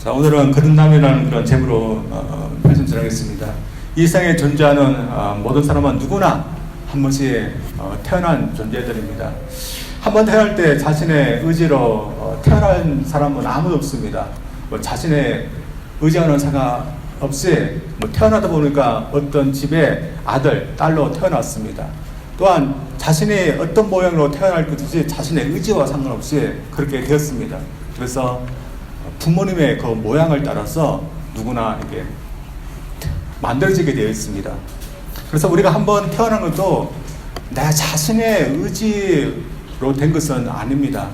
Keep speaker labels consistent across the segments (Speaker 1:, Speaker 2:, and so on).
Speaker 1: 자, 오늘은 거듭남이라는 그런 제목으로 말씀 드리겠습니다. 이 세상에 존재하는 모든 사람은 누구나 한 번씩 태어난 존재들입니다. 한 번 태어날 때 자신의 의지로 태어난 사람은 아무도 없습니다. 자신의 의지하는 상관없이 태어나다 보니까 어떤 집에 아들, 딸로 태어났습니다. 또한 자신이 어떤 모양으로 태어날 것인지 자신의 의지와 상관없이 그렇게 되었습니다. 그래서 부모님의 그 모양을 따라서 누구나 이렇게 만들어지게 되어 있습니다. 그래서 우리가 한번 태어난 것도 내 자신의 의지로 된 것은 아닙니다.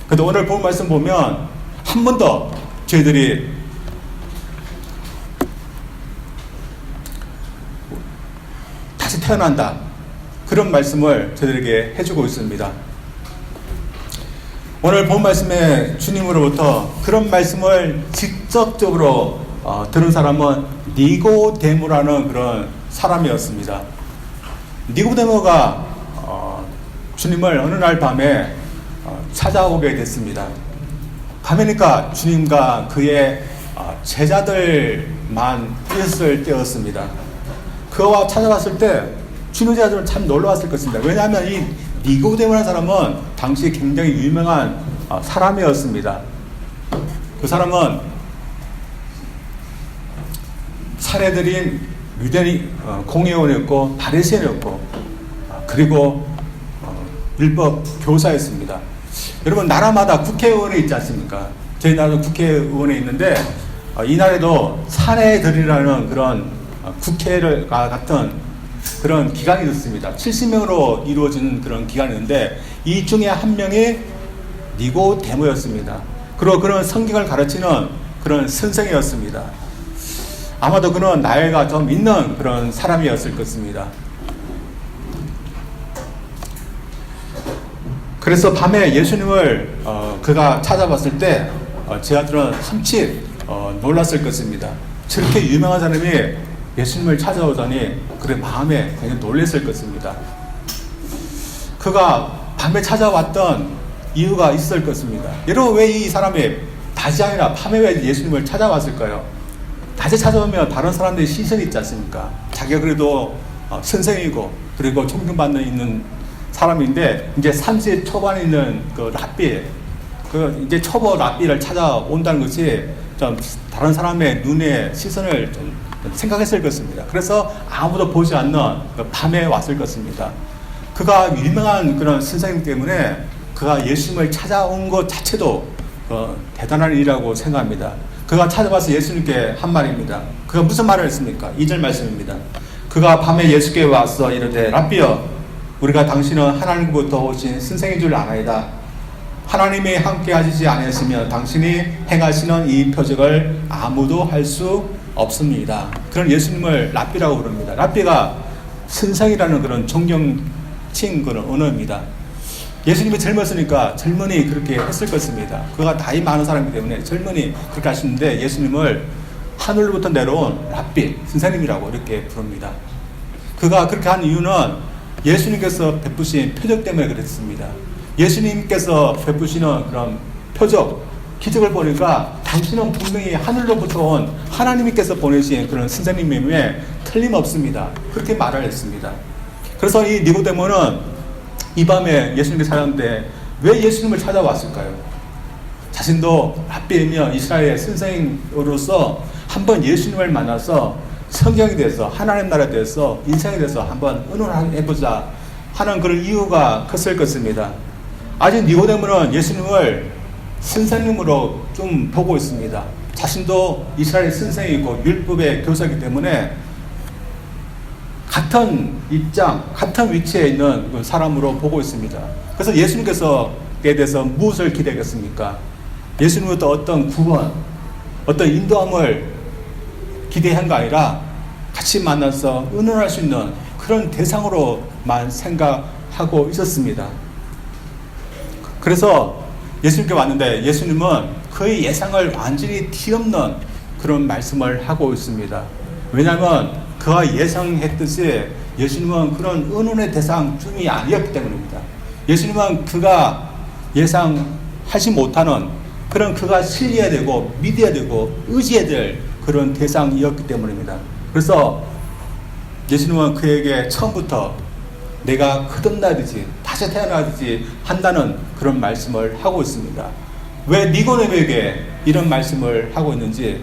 Speaker 1: 그래도 오늘 본 말씀 보면 한 번 더 저희들이 다시 태어난다, 그런 말씀을 저희들에게 해주고 있습니다. 오늘 본 말씀에 주님으로부터 그런 말씀을 직접적으로 들은 사람은 니고데모라는 그런 사람이었습니다. 니고데모가 주님을 어느 날 밤에 찾아오게 됐습니다. 밤이니까 주님과 그의 제자들만 있을 때였습니다. 그와 찾아왔을 때 주님 제자들은 참 놀라웠을 것입니다. 왜냐하면 이 니고데모라는 사람은 당시 굉장히 유명한 사람이었습니다. 그 사람은 사례들인 유대인 공회원이었고 바리새인이었고 그리고 율법 교사였습니다. 여러분, 나라마다 국회의원이 있지 않습니까? 저희 나라도 국회의원이 있는데 이 나라에도 사내들이라는 그런 국회가 같은 그런 기관이 있습니다. 70명으로 이루어지는 그런 기관이었는데 이 중에 한 명이 니고데모였습니다. 그리고 그런 성경을 가르치는 그런 선생이었습니다. 아마도 그는 나이가 좀 있는 그런 사람이었을 것입니다. 그래서 밤에 예수님을 그가 찾아봤을 때 제자들은 흠칫 놀랐을 것입니다. 저렇게 유명한 사람이 예수님을 찾아오다니 그래 마음에 굉장히 놀랐을 것입니다. 그가 밤에 찾아왔던 이유가 있을 것입니다. 여러분, 왜 이 사람이 낮이 아니라 밤에 왜 예수님을 찾아왔을까요? 낮에 찾아오면 다른 사람들의 시선이 있지 않습니까? 자기가 그래도 선생이고 그리고 존경받는 있는 사람인데 이제 30 초반에 있는 그 랍비, 이제 초보 랍비를 찾아온다는 것이 좀 다른 사람의 눈에 시선을 좀 생각했을 것입니다. 그래서 아무도 보지 않는 밤에 왔을 것입니다. 그가 유명한 그런 선생님 때문에 그가 예수님을 찾아온 것 자체도 대단한 일이라고 생각합니다. 그가 찾아와서 예수님께 한 말입니다. 그가 무슨 말을 했습니까? 2절 말씀입니다. 그가 밤에 예수께 와서 이르되 랍비여, 우리가 당신은 하나님부터 오신 선생인 줄 아나이다. 하나님이 함께 하시지 않으시면 당신이 행하시는 이 표적을 아무도 할 수 없습니다. 그런 예수님을 랍비라고 부릅니다. 랍비가 선생이라는 그런 존경칭 그런 언어입니다. 예수님이 젊었으니까 젊은이 그렇게 했을 것입니다. 그가 나이 많은 사람이기 때문에 젊은이 그렇게 하시는데 예수님을 하늘로부터 내려온 랍비, 선생님이라고 이렇게 부릅니다. 그가 그렇게 한 이유는 예수님께서 베푸신 표적 때문에 그랬습니다. 예수님께서 베푸시는 그런 표적, 기적을 보니까 당신은 분명히 하늘로부터 온 하나님께서 보내신 그런 선생님임에 틀림없습니다. 그렇게 말을 했습니다. 그래서 이 니고데모는 이 밤에 예수님께 찾아왔는데 왜 예수님을 찾아왔을까요? 자신도 랍비이며 이스라엘의 선생으로서 한번 예수님을 만나서 성경에 대해서, 하나님 나라에 대해서, 인생에 대해서 한번 의논해보자 하는 그런 이유가 컸을 것입니다. 아직 니고데모는 예수님을 선생님으로 좀 보고 있습니다. 자신도 이스라엘 선생이고 율법의 교사이기 때문에 같은 입장, 같은 위치에 있는 사람으로 보고 있습니다. 그래서 예수님께서에 대해서 무엇을 기대했습니까? 예수님부터 어떤 구원, 어떤 인도함을 기대한 거 아니라 같이 만나서 의논할 수 있는 그런 대상으로만 생각하고 있었습니다. 그래서 예수님께 왔는데 예수님은 그의 예상을 완전히 뒤엎는 그런 말씀을 하고 있습니다. 왜냐하면 그가 예상했듯이 예수님은 그런 의논의 대상쯤이 아니었기 때문입니다. 예수님은 그가 예상하지 못하는 그런 그가 신뢰해야 되고 믿어야 되고 의지해야 될 그런 대상이었기 때문입니다. 그래서 예수님은 그에게 처음부터 내가 거듭나듯이 다시 태어나듯이 한다는 그런 말씀을 하고 있습니다. 왜 니고데모에게 이런 말씀을 하고 있는지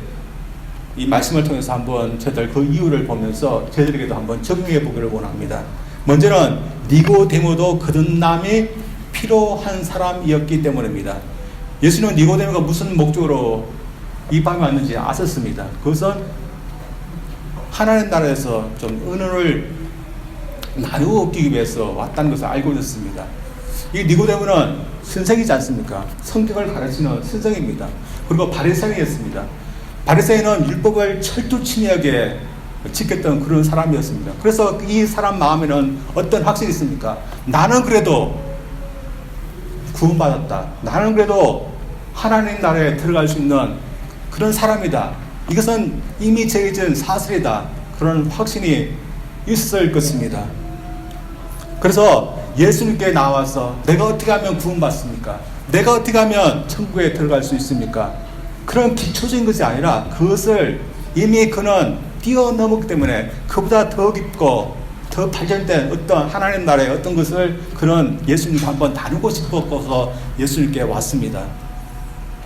Speaker 1: 이 말씀을 통해서 한번 저희들 그 이유를 보면서 저희들에게도 한번 적용해 보기를 원합니다. 먼저는 니고데모도 거듭남이 필요한 사람이었기 때문입니다. 예수님은 니고데모가 무슨 목적으로 이 밤에 왔는지 아셨습니다. 그것은 하나님 나라에서 좀 은혜를 나누어 얻기 위해서 왔다는 것을 알고 있었습니다. 이 니고데모는 선생이지 않습니까? 성경을 가르치는 선생입니다. 그리고 바리새인이었습니다. 바리새인은 율법을 철두치미하게 지켰던 그런 사람이었습니다. 그래서 이 사람 마음에는 어떤 확신이 있습니까? 나는 그래도 구원받았다. 나는 그래도 하나님 나라에 들어갈 수 있는 그런 사람이다. 이것은 이미 정해진 사실이다. 그런 확신이 있을 것입니다. 그래서 예수님께 나와서 내가 어떻게 하면 구원받습니까? 내가 어떻게 하면 천국에 들어갈 수 있습니까? 그런 기초적인 것이 아니라 그것을 이미 그는 뛰어넘었기 때문에 그보다 더 깊고 더 발전된 어떤 하나님 나라의 어떤 것을 그는 예수님과 한번 나누고 싶어서 예수님께 왔습니다.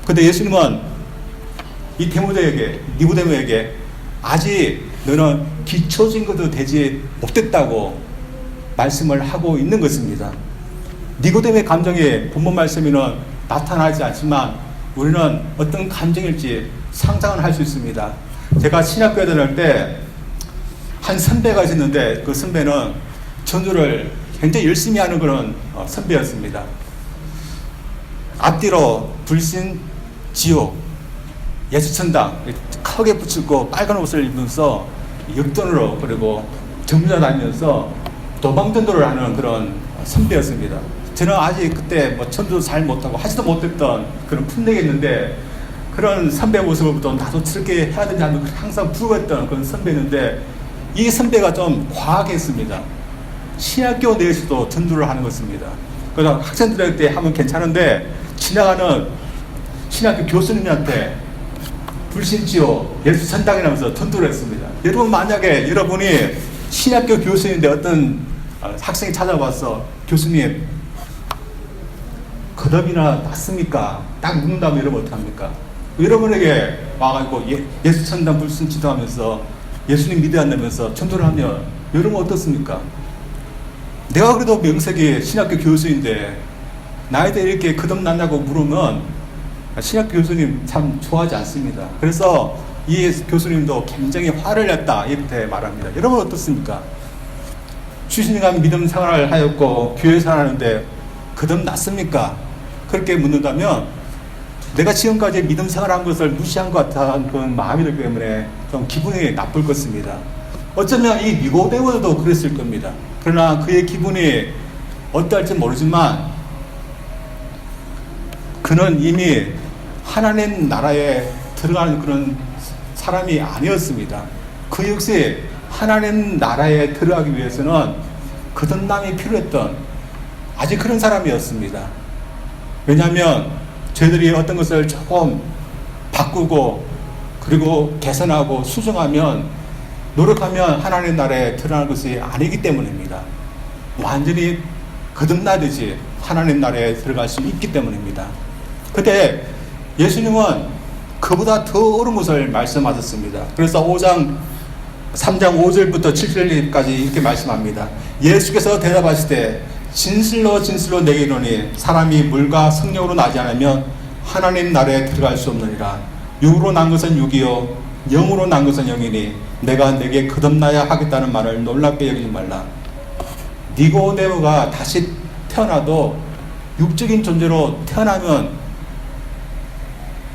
Speaker 1: 근데 예수님은 이 니고데모에게 아직 너는 기초적인 것도 되지 못했다고 말씀을 하고 있는 것입니다. 니고데모의 감정이 본문 말씀에는 나타나지 않지만 우리는 어떤 감정일지 상상을 할 수 있습니다. 제가 신학교에 다닐 때 한 선배가 있었는데 그 선배는 전도를 굉장히 열심히 하는 그런 선배였습니다. 앞뒤로 불신, 지옥, 예수천당 크게 붙이고 빨간 옷을 입으면서 역전으로 그리고 전문자 다니면서 도망전도를 하는 그런 선배였습니다. 저는 아직 그때 뭐 전도 잘 못하고 하지도 못했던 그런 풋내겠는데 그런 선배 모습을 보고 나도 저렇게 해야 되지 않는 항상 부러웠던 그런 선배였는데 이 선배가 좀 과하게 했습니다. 신학교 내에서도 전도를 하는 것입니다. 그래서 학생들한테 하면 괜찮은데 지나가는 신학교 교수님한테 불신지요 예수 천당이라면서 전도를 했습니다. 여러분 만약에 여러분이 신학교 교수인데 어떤 학생이 찾아와서 교수님 거듭이나 났습니까? 딱 묻는다면 여러분 어떡합니까? 여러분에게 와가지고 예수 천당 불신 지도하면서 예수님 믿어야 한다면서 전도를 하면 여러분 어떻습니까? 내가 그래도 명색이 신학교 교수인데 나한테 이렇게 거듭났냐고 물으면 신학교 교수님 참 좋아하지 않습니다. 그래서 이 교수님도 굉장히 화를 냈다 이렇게 말합니다. 여러분 어떻습니까? 주신이가 믿음 생활을 하였고 교회 생활하는데 거듭났습니까? 그렇게 묻는다면 내가 지금까지 믿음 생활한 것을 무시한 것 같은 그런 마음이 들기 때문에 좀 기분이 나쁠 것입니다. 어쩌면 이 니고데모도 그랬을 겁니다. 그러나 그의 기분이 어떨지 모르지만 그는 이미 하나님 나라에 들어가는 그런 사람이 아니었습니다. 그 역시 하나님 나라에 들어가기 위해서는 거듭남이 필요했던 아직 그런 사람이었습니다. 왜냐하면 저희들이 어떤 것을 조금 바꾸고 그리고 개선하고 수정하면 노력하면 하나님 나라에 들어가는 것이 아니기 때문입니다. 완전히 거듭나듯이 하나님 나라에 들어갈 수 있기 때문입니다. 그때 예수님은 그보다 더 어려운 것을 말씀하셨습니다. 그래서 3장 5절부터 7절까지 이렇게 말씀합니다. 예수께서 대답하시되 진실로 진실로 내게 이르노니 사람이 물과 성령으로 나지 않으면 하나님 나라에 들어갈 수 없느니라. 육으로 난 것은 육이요 영으로 난 것은 영이니 내가 내게 거듭나야 하겠다는 말을 놀랍게 여기지 말라. 니고데모가 다시 태어나도 육적인 존재로 태어나면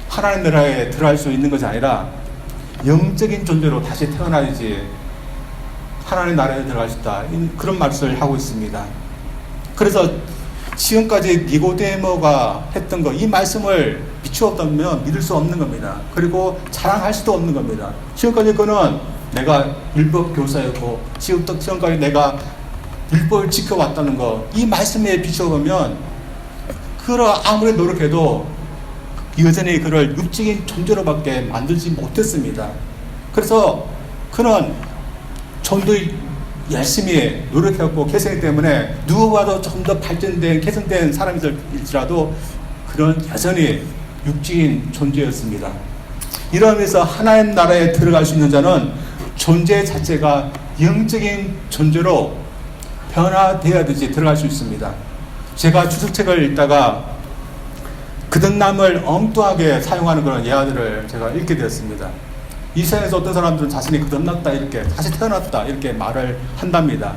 Speaker 1: 하나님 나라에 들어갈 수 있는 것이 아니라 영적인 존재로 다시 태어나야지 하나님 나라에 들어갈 수 있다. 그런 말씀을 하고 있습니다. 그래서 지금까지 니고데모가 했던 거, 이 말씀을 비추었다면 믿을 수 없는 겁니다. 그리고 자랑할 수도 없는 겁니다. 지금까지 그는 내가 율법 교사였고 지금까지 내가 율법을 지켜왔다는 거, 이 말씀에 비춰보면 그를 아무리 노력해도 여전히 그를 육적인 존재로밖에 만들지 못했습니다. 그래서 그는 좀 더 열심히 노력했고 개성이기 때문에 누구보다도 좀 더 발전된 개성된 사람일지라도 그는 여전히 육적인 존재였습니다. 이러면서 하나님 나라에 들어갈 수 있는 자는 존재 자체가 영적인 존재로 변화되어야 되지 들어갈 수 있습니다. 제가 주석책을 읽다가 거듭남을 엉뚱하게 사용하는 그런 예화들을 제가 읽게 되었습니다. 이 세상에서 어떤 사람들은 자신이 거듭났다 이렇게 다시 태어났다 이렇게 말을 한답니다.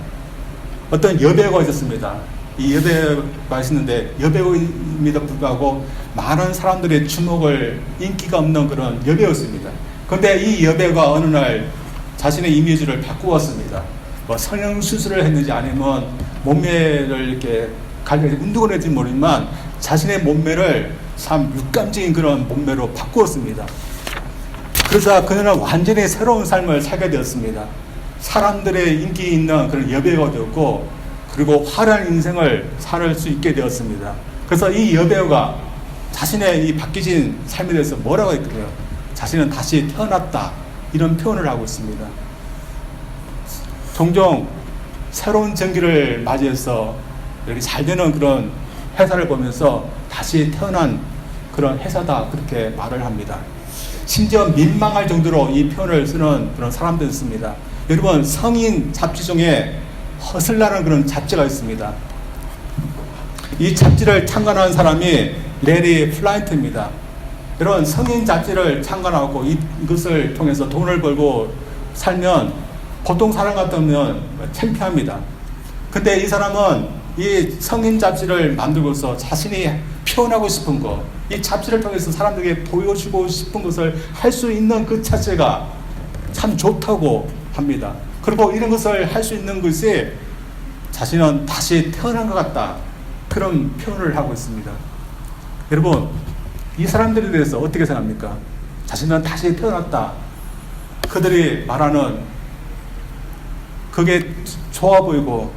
Speaker 1: 어떤 여배우가 있었습니다. 이 여배우가 있었는데 여배우임에도 불구하고 많은 사람들의 주목을 인기가 없는 그런 여배우였습니다. 그런데 이 여배우가 어느 날 자신의 이미지를 바꾸었습니다. 뭐 성형 수술을 했는지 아니면 몸매를 이렇게 운동을 했는지 모르지만 자신의 몸매를 참 육감적인 그런 몸매로 바꾸었습니다. 그러자 그녀는 완전히 새로운 삶을 살게 되었습니다. 사람들의 인기 있는 그런 여배우가 되었고 그리고 화려한 인생을 살 수 있게 되었습니다. 그래서 이 여배우가 자신의 이 바뀌진 삶에 대해서 뭐라고 했거든요. 자신은 다시 태어났다 이런 표현을 하고 있습니다. 종종 새로운 전기를 맞이해서 이렇게 잘 되는 그런 회사를 보면서 다시 태어난 그런 회사다 그렇게 말을 합니다. 심지어 민망할 정도로 이 표현을 쓰는 그런 사람도 있습니다. 여러분 성인 잡지 중에 허슬라는 그런 잡지가 있습니다. 이 잡지를 창간한 사람이 레리 플라인트입니다. 여러분 성인 잡지를 창간하고 이것을 통해서 돈을 벌고 살면 보통 사람 같으면 창피합니다. 근데 이 사람은 이 성인 잡지를 만들고서 자신이 표현하고 싶은 것, 이 잡지를 통해서 사람들에게 보여주고 싶은 것을 할 수 있는 그 자체가 참 좋다고 합니다. 그리고 이런 것을 할 수 있는 것이 자신은 다시 태어난 것 같다. 그런 표현을 하고 있습니다. 여러분, 이 사람들에 대해서 어떻게 생각합니까? 자신은 다시 태어났다. 그들이 말하는 그게 좋아 보이고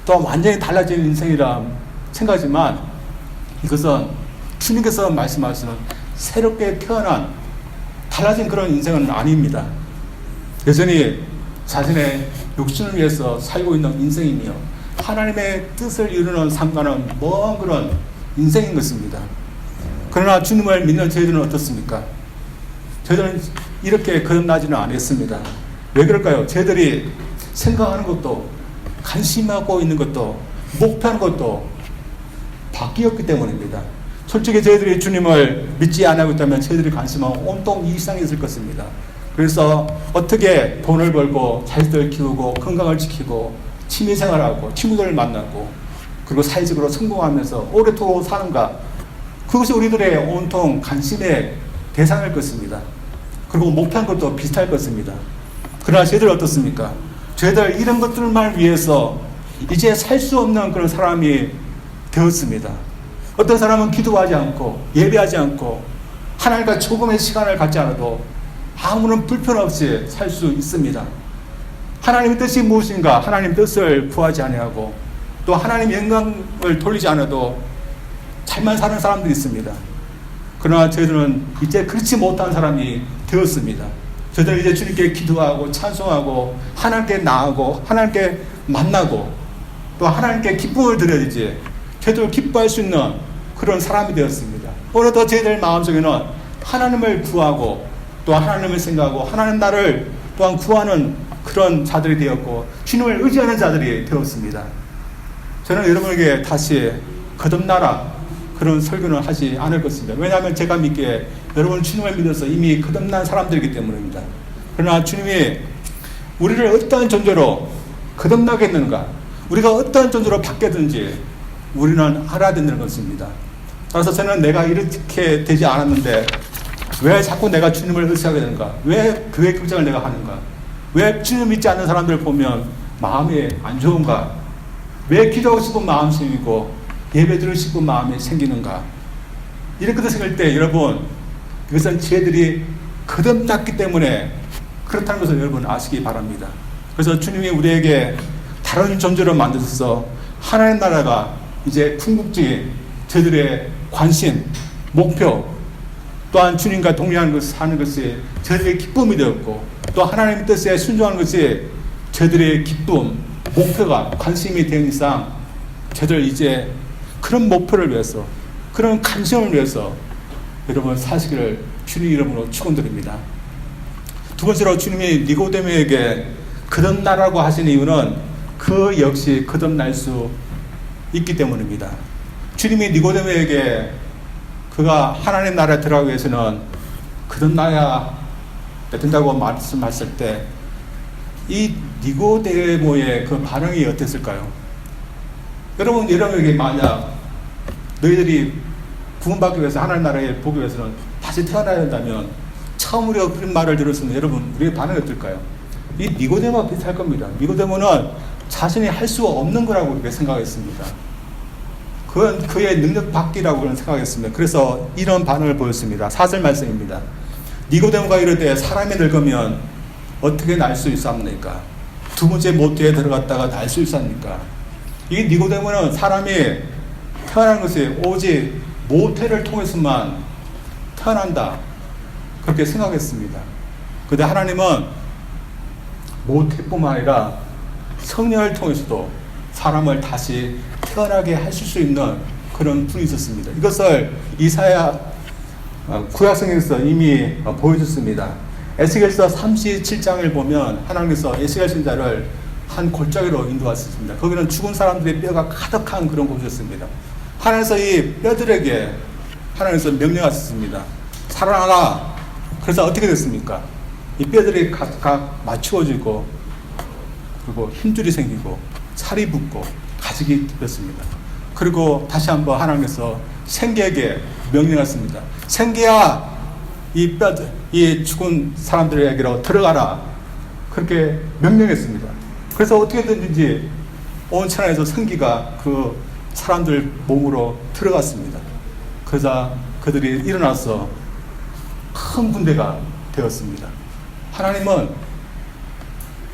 Speaker 1: 또 완전히 달라진 인생이라 생각하지만 이것은 주님께서 말씀하시는 새롭게 태어난 달라진 그런 인생은 아닙니다. 여전히 자신의 욕심을 위해서 살고 있는 인생이며 하나님의 뜻을 이루는 상관은 먼 그런 인생인 것입니다. 그러나 주님을 믿는 저희들은 어떻습니까? 저희들은 이렇게 거듭나지는 않았습니다. 왜 그럴까요? 저희들이 생각하는 것도 관심하고 있는 것도 목표하는 것도 바뀌었기 때문입니다. 솔직히 저희들이 주님을 믿지 않고 있다면 저희들이 관심은 온통 이 세상에 있을 것입니다. 그래서 어떻게 돈을 벌고 자식들 키우고 건강을 지키고 취미생활하고 친구들을 만나고 그리고 사회적으로 성공하면서 오래도록 사는가, 그것이 우리들의 온통 관심의 대상일 것입니다. 그리고 목표한 것도 비슷할 것입니다. 그러나 저희들 어떻습니까? 저희들 이런 것들만 위해서 이제 살 수 없는 그런 사람이 되었습니다. 어떤 사람은 기도하지 않고 예배하지 않고 하나님과 조금의 시간을 갖지 않아도 아무런 불편 없이 살 수 있습니다. 하나님의 뜻이 무엇인가 하나님 뜻을 구하지 아니하고 또 하나님 영광을 돌리지 않아도 잘만 사는 사람들이 있습니다. 그러나 저희들은 이제 그렇지 못한 사람이 되었습니다. 저희들은 이제 주님께 기도하고 찬송하고 하나님께 나아가고 하나님께 만나고 또 하나님께 기쁨을 드려야지 저희들 기뻐할 수 있는 그런 사람이 되었습니다. 오늘도 저희들 마음속에는 하나님을 구하고 또 하나님을 생각하고 하나님 나를 또한 구하는 그런 자들이 되었고 주님을 의지하는 자들이 되었습니다. 저는 여러분에게 다시 거듭나라 그런 설교는 하지 않을 것입니다. 왜냐하면 제가 믿기에 여러분 주님을 믿어서 이미 거듭난 사람들이기 때문입니다. 그러나 주님이 우리를 어떠한 존재로 거듭나게 했는가, 우리가 어떠한 존재로 바뀌었든지 우리는 알아야 된다는 것입니다. 따라서 저는 내가 이렇게 되지 않았는데 왜 자꾸 내가 주님을 의식하게 되는가, 왜 교회 걱정을 내가 하는가, 왜 주님 믿지 않는 사람들을 보면 마음이 안 좋은가, 왜 기도하고 싶은 마음이 생기고 예배 드리고 싶은 마음이 생기는가, 이렇게 생길 때 여러분 그것은 저희들이 거듭났기 때문에 그렇다는 것을 여러분 아시기 바랍니다. 그래서 주님이 우리에게 다른 존재로 만드셔서 하나님 나라가 이제 궁극적인 저희들의 관심, 목표, 또한 주님과 동행하는 것을 사는 것이 저들의 기쁨이 되었고, 또 하나님의 뜻에 순종하는 것이 저들의 기쁨, 목표가 관심이 된 이상 저들 이제 그런 목표를 위해서, 그런 관심을 위해서 여러분 사시기를 주님 이름으로 축원드립니다. 두 번째로 주님이 니고데모에게 거듭나라고 하신 이유는 그 역시 거듭날 수 있기 때문입니다. 주님이 니고데모에게 그가 하나님 나라에 들어가기 위해서는 거듭나야 된다고 말씀하실 때 이 니고데모의 그 반응이 어땠을까요? 여러분에게 만약 너희들이 구원받기 위해서 하나님 나라에 보기 위해서는 다시 태어나야 된다면 처음 우리가 그런 말을 들었으면 여러분 우리의 반응이 어떨까요? 이 니고데모와 비슷할 겁니다. 니고데모는 자신이 할 수 없는 거라고 그렇게 생각했습니다. 그건 그의 능력 밖이라고 그런 생각했습니다. 그래서 이런 반응을 보였습니다. 4절 말씀입니다. 니고데모가 이르되 사람이 늙으면 어떻게 날 수 있사옵니까? 두 번째 모태에 들어갔다가 날 수 있사옵니까? 이 니고데모는 사람이 태어나는 것이 오직 모태를 통해서만 태어난다 그렇게 생각했습니다. 그런데 하나님은 모태뿐만 아니라 성령을 통해서도 사람을 다시 태어나게 하실 수 있는 그런 분이 있었습니다. 이것을 이사야 구약성경에서 이미 보여줬습니다. 에스겔서 37장을 보면 하나님께서 에스겔 선지자를 한 골짜기로 인도하셨습니다. 거기는 죽은 사람들의 뼈가 가득한 그런 곳이었습니다. 하나님께서 이 뼈들에게 하나님께서 명령하셨습니다. 살아나라. 그래서 어떻게 됐습니까? 이 뼈들이 각각 맞추어지고 그리고 힘줄이 생기고 살이 붙고 가죽이 덮였습니다. 그리고 다시 한번 하나님께서 생기에게 명령했습니다. 생기야, 이 뼈들, 이 죽은 사람들에게로 들어가라. 그렇게 명령했습니다. 그래서 어떻게든지 온 천하에서 생기가 그 사람들 몸으로 들어갔습니다. 그러자 그들이 일어나서 큰 군대가 되었습니다. 하나님은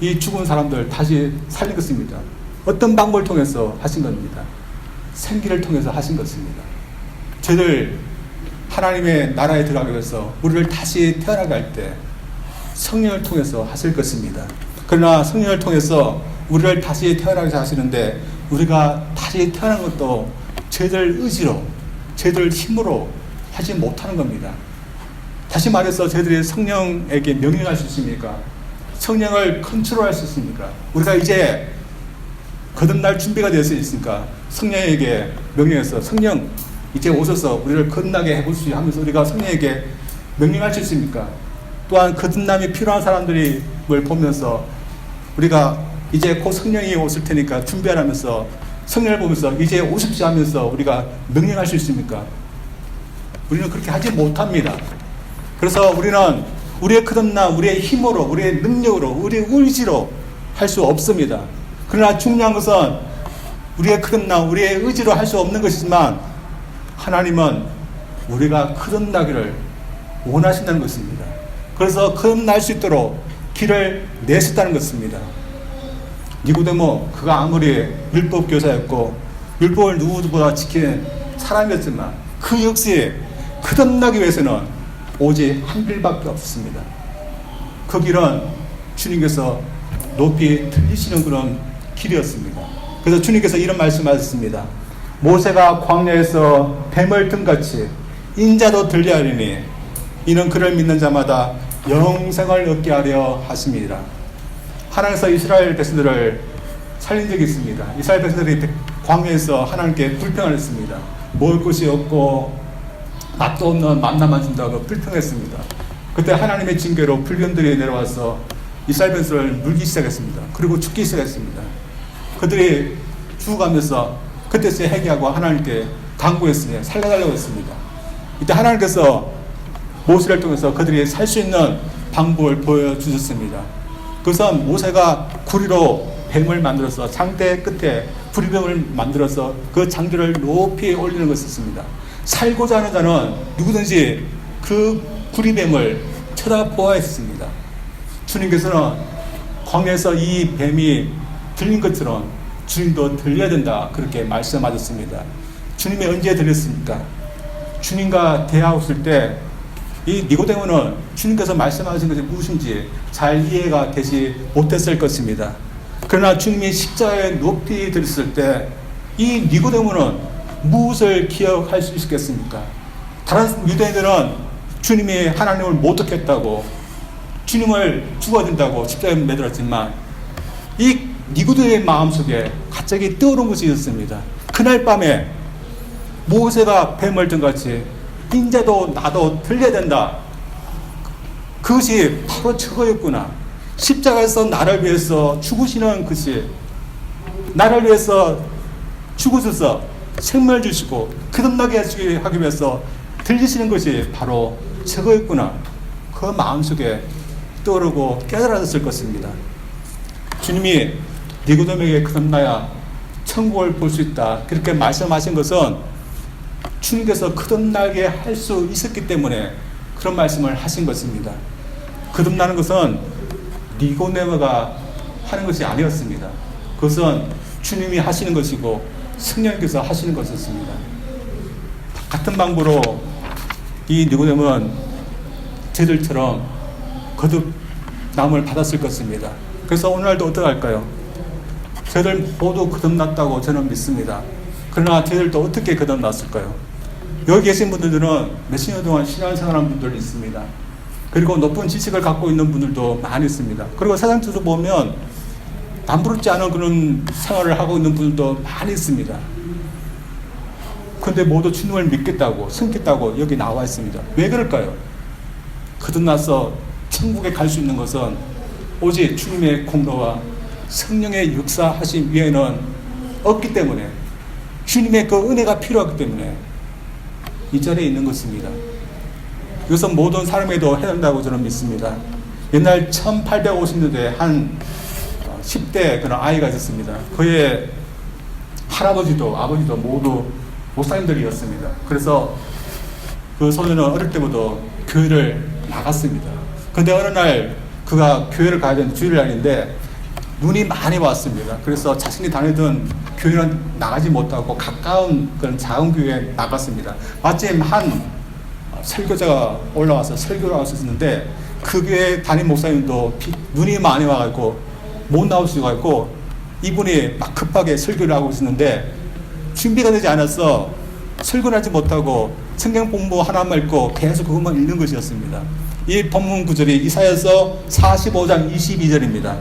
Speaker 1: 이 죽은 사람들 다시 살리겠습니다. 어떤 방법을 통해서 하신 겁니다. 생기를 통해서 하신 것입니다. 저희들 하나님의 나라에 들어가기 위해서 우리를 다시 태어나게 할 때 성령을 통해서 하실 것입니다. 그러나 성령을 통해서 우리를 다시 태어나게 하시는데 우리가 다시 태어난 것도 저희들 의지로, 저희들 힘으로 하지 못하는 겁니다. 다시 말해서 저희들이 성령에게 명령할 수 있습니까? 성령을 컨트롤할 수 있습니까? 우리가 이제 거듭날 준비가 되어 있으니까 성령에게 명령해서 성령 이제 오셔서 우리를 거듭나게 해볼 수 하면서 우리가 성령에게 명령할 수 있습니까? 또한 거듭남이 필요한 사람들을 보면서 우리가 이제 곧 성령이 오실 테니까 준비하라면서 성령을 보면서 이제 오십시오 하면서 우리가 명령할 수 있습니까? 우리는 그렇게 하지 못합니다. 그래서 우리는 우리의 거듭남, 우리의 힘으로, 우리의 능력으로, 우리의 의지로 할 수 없습니다. 그러나 중요한 것은 우리의 거듭남, 우리의 의지로 할 수 없는 것이지만 하나님은 우리가 거듭나기를 원하신다는 것입니다. 그래서 거듭날 수 있도록 길을 내셨다는 것입니다. 니고데모, 그가 아무리 율법 교사였고 율법을 누구보다 지키는 사람이었지만 그 역시 거듭나기 위해서는 오직 한 길밖에 없었습니다. 그 길은 주님께서 높이 들리시는 그런 길이었습니다. 그래서 주님께서 이런 말씀하셨습니다. 모세가 광야에서 뱀을 등같이 인자도 들려하리니 이는 그를 믿는 자마다 영생을 얻게 하려 하심이라. 하나님께서 이스라엘 백성들을 살린 적이 있습니다. 이스라엘 백성들이 광야에서 하나님께 불평을 했습니다. 먹을 것이 없고 맛도 없는 만나만 준다고 불평했습니다. 그때 하나님의 징계로 불변들이 내려와서 이스라엘 백성을 물기 시작했습니다. 그리고 죽기 시작했습니다. 그들이 죽어가면서 그때서 회개하고 하나님께 간구했으니 살려달라고 했습니다. 이때 하나님께서 모세를 통해서 그들이 살 수 있는 방법을 보여주셨습니다. 그것은 모세가 구리로 뱀을 만들어서 장대 끝에 구리뱀을 만들어서 그 장대를 높이 올리는 것이었습니다. 살고자 하는 자는 누구든지 그 구리뱀을 쳐다보아야 했습니다. 주님께서는 광야에서 이 뱀이 들린 것처럼 주님도 들려야 된다 그렇게 말씀하셨습니다. 주님이 언제 들렸습니까? 주님과 대화했을 때 이 니고데모는 주님께서 말씀하신 것이 무엇인지 잘 이해가 되지 못했을 것입니다. 그러나 주님이 십자가에 높이 들었을 때 이 니고데모는 무엇을 기억할 수 있겠습니까? 다른 유대인들은 주님이 하나님을 모독했다고, 주님을 죽어야 된다고 십자가에 매달았지만 이 니고데모의 마음속에 갑자기 떠오른 것이 있었습니다. 그날 밤에 모세가 뱀을 든같이 인자도 나도 들려야 된다. 그것이 바로 저거였구나. 십자가에서 나를 위해서 죽으시는 것이, 나를 위해서 죽으셔서 생명을 주시고 거듭나게 하기 위해서 들리시는 것이 바로 저거였구나. 그 마음속에 떠오르고 깨달았을 것입니다. 주님이 니고데모에게 거듭나야 천국을 볼 수 있다, 그렇게 말씀하신 것은 주님께서 거듭나게 할 수 있었기 때문에 그런 말씀을 하신 것입니다. 거듭나는 것은 니고데모가 하는 것이 아니었습니다. 그것은 주님이 하시는 것이고 성령께서 하시는 것이었습니다. 같은 방법으로 이 니고데모는 저들처럼 거듭남을 받았을 것입니다. 그래서 오늘날도 어떻게 할까요? 저들 모두 거듭났다고 저는 믿습니다. 그러나 저들도 어떻게 거듭났을까요? 여기 계신 분들은 몇십 년 동안 신앙생활한 분들이 있습니다. 그리고 높은 지식을 갖고 있는 분들도 많이 있습니다. 그리고 세상 쪽에서 보면 남부럽지 않은 그런 생활을 하고 있는 분들도 많이 있습니다. 그런데 모두 주님을 믿겠다고, 섬겠다고 여기 나와 있습니다. 왜 그럴까요? 거듭나서 천국에 갈 수 있는 것은 오직 주님의 공로와 성령의 역사하심 위에는 없기 때문에, 주님의 그 은혜가 필요하기 때문에 이 자리에 있는 것입니다. 이것은 모든 사람에도 해야 된다고 저는 믿습니다. 옛날 1850년대에 한 10대 그런 아이가 있었습니다. 그의 할아버지도 아버지도 모두 목사님들이었습니다. 그래서 그 소년은 어릴 때부터 교회를 나갔습니다. 근데 어느 날 그가 교회를 가야 되는 주일날인데 눈이 많이 왔습니다. 그래서 자신이 다니던 교회는 나가지 못하고 가까운 그런 작은 교회에 나갔습니다. 마침 한 설교자가 올라와서 설교를 하고 있었는데 그 교회 담임 목사님도 눈이 많이 와가지고 못 나올 수가 있고, 이분이 막 급하게 설교를 하고 있었는데 준비가 되지 않아서 설교를 하지 못하고 성경 본부 하나만 읽고 계속 그것만 읽는 것이었습니다. 이 본문 구절이 이사야서 45장 22절입니다.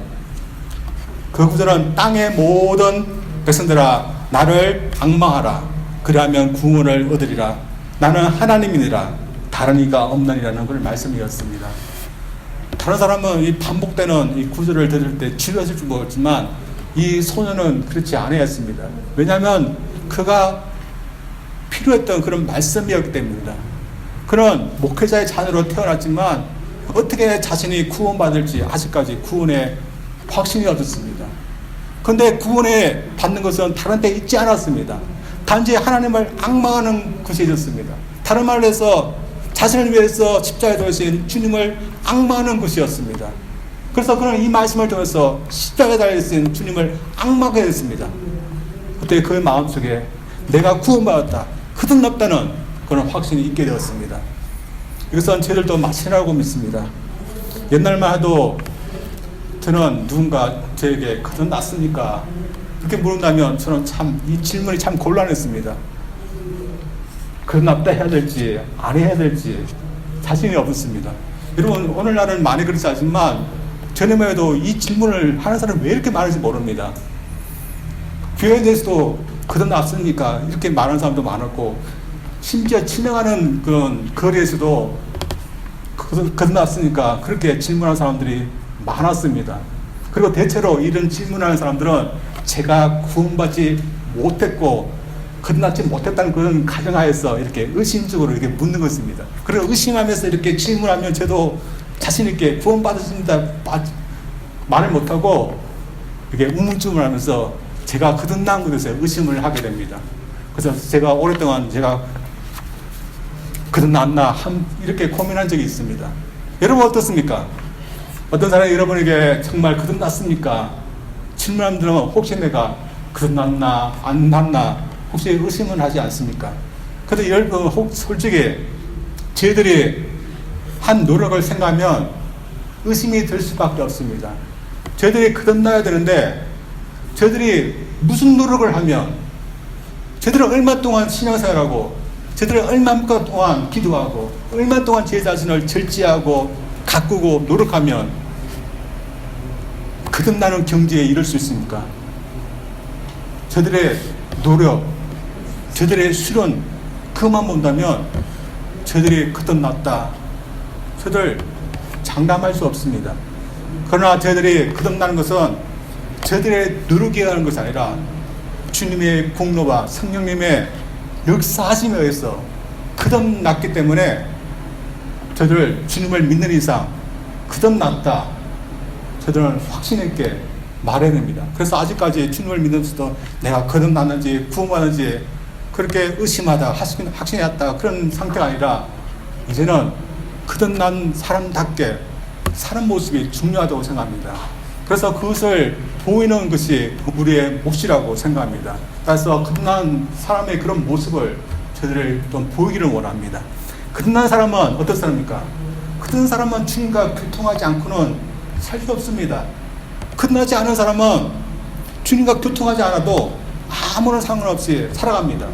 Speaker 1: 그 구절은 땅의 모든 백성들아 나를 앙망하라. 그리하면 구원을 얻으리라. 나는 하나님이니라. 다른 이가 없나니라는 그 말씀이었습니다. 다른 사람은 이 반복되는 이 구절을 들을 때 지루했을 줄 모르지만 이 소년은 그렇지 않았습니다. 왜냐하면 그가 필요했던 그런 말씀이었기 때문입니다. 그는 목회자의 자녀로 태어났지만 어떻게 자신이 구원받을지 아직까지 구원의 확신이 없었습니다. 그런데 구원에 받는 것은 다른 데 있지 않았습니다. 단지 하나님을 앙망하는 것이 있었습니다. 다른 말로 해서 자신을 위해서 십자가에 돌리신 주님을 앙망하는 것이었습니다. 그래서 그는 이 말씀을 통해서 십자가에 달리신 주님을 앙망하게 됐습니다. 그때 그 마음속에 내가 구원받았다, 거듭났다는 그런 확신이 있게 되었습니다. 이것은 저희들도 마찬가지라고 믿습니다. 옛날만 해도 저는 누군가 저에게 거듭났습니까? 그렇게 물은다면 저는 참 이 질문이 참 곤란했습니다. 거듭났다 해야 될지 안 해야 될지 자신이 없었습니다. 여러분 오늘날은 많이 그렇지 않지만 전에만 해도 이 질문을 하는 사람이 왜 이렇게 많은지 모릅니다. 교회에 대해서도 거듭났습니까? 이렇게 말하는 사람도 많았고, 심지어 지나가는 그런 거리에서도 거듭났으니까 그렇게 질문하는 사람들이 많았습니다. 그리고 대체로 이런 질문하는 사람들은 제가 구원받지 못했고 거듭나지 못했다는 그런 가정하에서 이렇게 의심적으로 이렇게 묻는 것입니다. 그리고 의심하면서 이렇게 질문하면 저도 자신 있게 구원받았습니다 말을 못하고 이렇게 우물쭈물하면서 제가 거듭난 것에 대해서 의심을 하게 됩니다. 그래서 제가 오랫동안 제가 거듭났나 이렇게 고민한 적이 있습니다. 여러분 어떻습니까? 어떤 사람이 여러분에게 정말 거듭났습니까? 질문하면 혹시 내가 거듭났나 안 났나 혹시 의심은 하지 않습니까? 그런데 솔직히 저희들이 한 노력을 생각하면 의심이 들 수밖에 없습니다. 저희들이 거듭나야 되는데 저희들이 무슨 노력을 하면, 저희들은 얼마 동안 신앙생활하고, 저희들은 얼마 동안 기도하고, 얼마 동안 제 자신을 절제하고 가꾸고 노력하면 거듭나는 경지에 이를 수 있습니까? 저희들의 노력, 저희들의 수련, 그것만 본다면 저희들이 거듭났다, 저희들 장담할 수 없습니다. 그러나 저희들이 거듭나는 것은 저희들의 노력에 의한 것이 아니라 주님의 공로와 성령님의 역사하심에 의해서 거듭났기 때문에 저희들 주님을 믿는 이상 거듭났다, 저희들은 확신 있게 말해냅니다. 그래서 아직까지 주님을 믿으면서도 내가 거듭났는지 구원받는지 그렇게 의심하다 확신했다 그런 상태가 아니라 이제는 거듭난 사람답게 사는 모습이 중요하다고 생각합니다. 그래서 그것을 보이는 것이 우리의 몫이라고 생각합니다. 그래서 거듭난 사람의 그런 모습을 저희들이 좀 보이기를 원합니다. 거듭난 사람은 어떤 사람입니까? 거듭난 사람은 주님과 교통하지 않고는 살 수 없습니다. 거듭나지 않은 사람은 주님과 교통하지 않아도 아무런 상관없이 살아갑니다.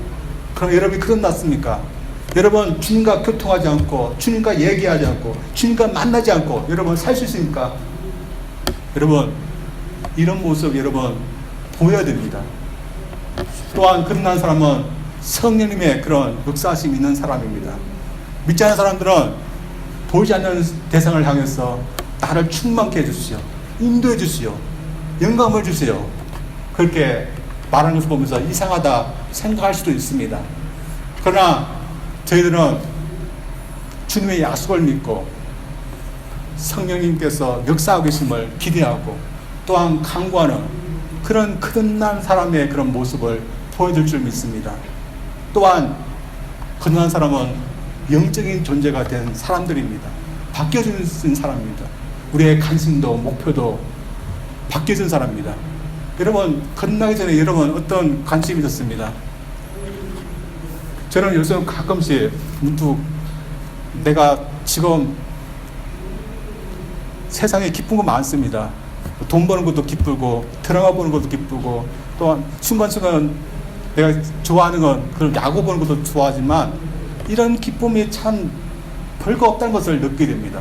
Speaker 1: 그럼 여러분이 거듭났습니까? 여러분 주님과 교통하지 않고, 주님과 얘기하지 않고, 주님과 만나지 않고 여러분 살 수 있습니까? 여러분 이런 모습 여러분 보여야 됩니다. 또한 거듭난 사람은 성령님의 그런 역사하심이 있는 사람입니다. 믿지 않는 사람들은 보이지 않는 대상을 향해서 나를 충만케 해주시오, 인도해 주시오, 영감을 주세요, 그렇게 말하는 것을 보면서 이상하다 생각할 수도 있습니다. 그러나 저희들은 주님의 약속을 믿고 성령님께서 역사하고 계심을 기대하고 또한 간구하는 그런 거듭난 사람의 그런 모습을 보여줄 줄 믿습니다. 또한 거듭난 사람은 영적인 존재가 된 사람들입니다. 바뀌어진 사람입니다. 우리의 관심도 목표도 바뀌어진 사람입니다. 여러분 거듭나기 전에 여러분 어떤 관심이 있었습니다? 저는 요즘 가끔씩 문득 내가 지금 세상에 기쁜 거 많습니다. 돈 버는 것도 기쁘고 드라마 보는 것도 기쁘고 또한 순간순간 내가 좋아하는 건 그런 야구 보는 것도 좋아하지만 이런 기쁨이 참 별거 없다는 것을 느끼게 됩니다.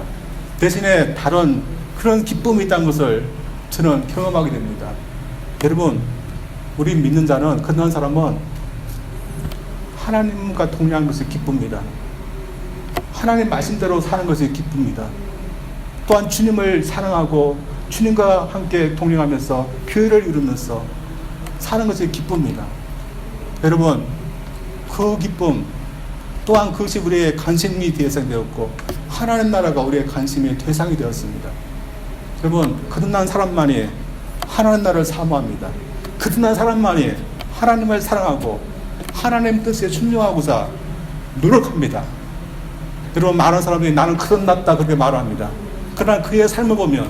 Speaker 1: 대신에 다른 그런 기쁨이 있다는 것을 저는 경험하게 됩니다. 여러분 우리 믿는 자는, 거듭난 사람은 하나님과 동행하는 것이 기쁩니다. 하나님 말씀대로 사는 것이 기쁩니다. 또한 주님을 사랑하고 주님과 함께 동행하면서 교회를 이루면서 사는 것이 기쁩니다. 여러분 그 기쁨 또한 그것이 우리의 관심이 대상이 되었고 하나님 나라가 우리의 관심의 대상이 되었습니다. 여러분 거듭난 사람만이 하나님 나라를 사모합니다. 거듭난 사람만이 하나님을 사랑하고 하나님 뜻에 순종하고자 노력합니다. 여러분 많은 사람들이 나는 거듭났다 그렇게 말합니다. 그러나 그의 삶을 보면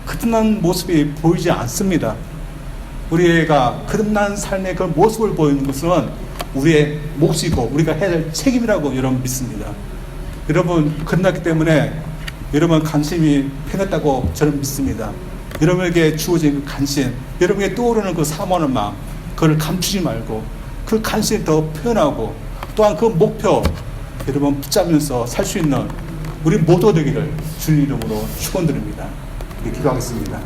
Speaker 1: 거듭난 모습이 보이지 않습니다. 우리가 거듭난 삶의 그 모습을 보이는 것은 우리의 몫이고 우리가 해야 될 책임이라고 여러분 믿습니다. 여러분 거듭났기 때문에 여러분 관심이 편했다고 저는 믿습니다. 여러분에게 주어진 그 관심, 여러분에게 떠오르는 그 사모하는 마음, 그걸 감추지 말고 그 관심을 더 표현하고 또한 그 목표 여러분 붙잡으면서 살 수 있는 우리 모두 되기를 주님 이름으로 축원드립니다. 기도하겠습니다.